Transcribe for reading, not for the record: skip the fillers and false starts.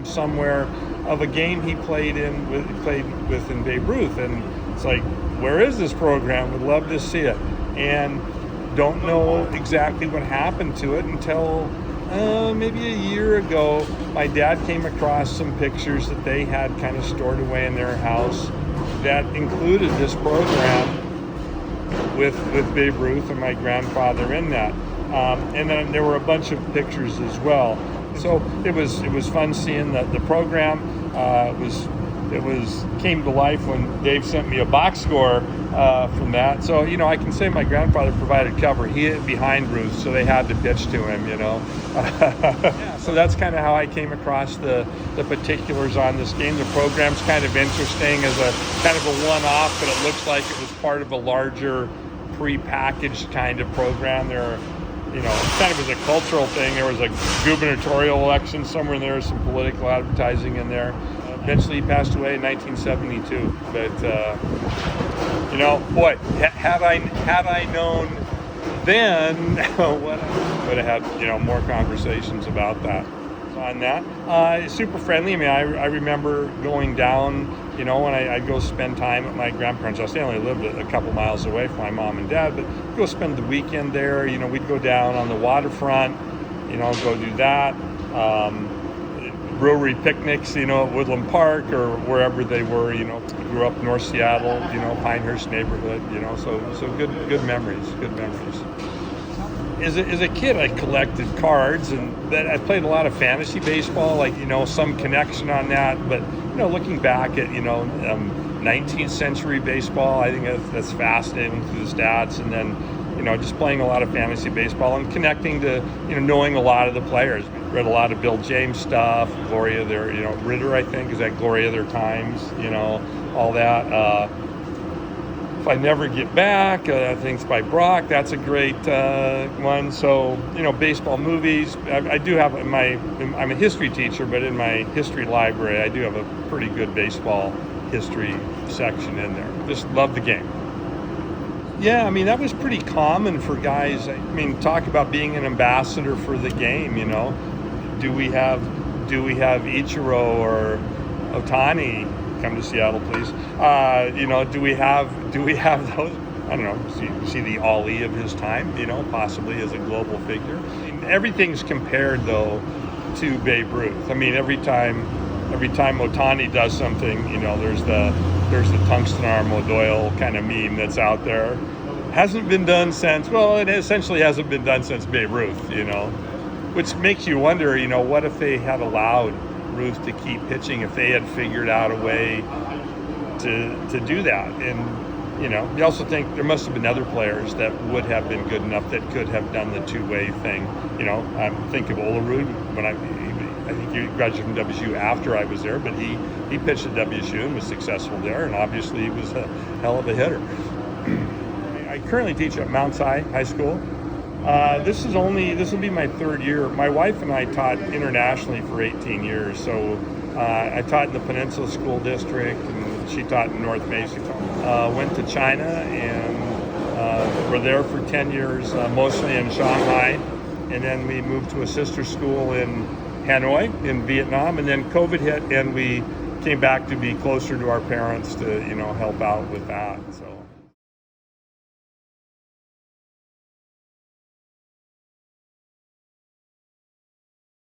Somewhere of a game he played with in Babe Ruth, and it's like, where is this program? Would love to see it, and don't know exactly what happened to it until maybe a year ago. My dad came across some pictures that they had kind of stored away in their house that included this program with Babe Ruth and my grandfather in that, and then there were a bunch of pictures as well. So it was fun seeing the program. It was came to life when Dave sent me a box score from that. So I can say my grandfather provided cover. He hit behind Ruth, so they had to pitch to him. So that's kind of how I came across the particulars on this game. The program's kind of interesting as a kind of a one-off, but it looks like it was part of a larger pre-packaged kind of program. There are, kind of as a cultural thing. There was a gubernatorial election somewhere in there, some political advertising in there. Eventually he passed away in 1972. But, boy, had I known then, would have had, more conversations about that. On that, super friendly. I mean, I remember going down, when I'd go spend time at my grandparents' house. They only lived a couple miles away from my mom and dad, but go spend the weekend there. We'd go down on the waterfront, go do that. Brewery picnics, at Woodland Park or wherever they were. Grew up North Seattle, Pinehurst neighborhood. So good memories. Good memories. As a kid, I collected cards, and I played a lot of fantasy baseball, some connection on that. But, looking back at, 19th century baseball, I think that's fascinating through the stats. And then, just playing a lot of fantasy baseball and connecting to, knowing a lot of the players. Read a lot of Bill James stuff, Gloria, Ritter, I think, is that Gloria Their Times, all that. If I Never Get Back, I think it's by Brock. That's a great one. So, baseball movies. I do have I'm a history teacher, but in my history library, I do have a pretty good baseball history section in there. Just love the game. Yeah, that was pretty common for guys. Talk about being an ambassador for the game, Do we have Ichiro or Ohtani? Come to Seattle, please. Do we have those? I don't know. See the Ali of his time, possibly as a global figure. Everything's compared though to Babe Ruth. Every time Ohtani does something, there's the tungsten arm O'Doyle kind of meme that's out there. Hasn't been done since. Well, it essentially hasn't been done since Babe Ruth. Which makes you wonder. What if they had allowed Ruth to keep pitching, if they had figured out a way to do that? And you also think there must have been other players that would have been good enough that could have done the two-way thing. I think of Olerud when I think he graduated from WSU after I was there, but he pitched at WSU and was successful there, and obviously he was a hell of a hitter. I currently teach at Mount Si High School. This will be my third year. My wife and I taught internationally for 18 years. So I taught in the Peninsula School District, and she taught in North Mesa. Went to China and were there for 10 years, mostly in Shanghai. And then we moved to a sister school in Hanoi in Vietnam. And then COVID hit, and we came back to be closer to our parents to, help out with that. So.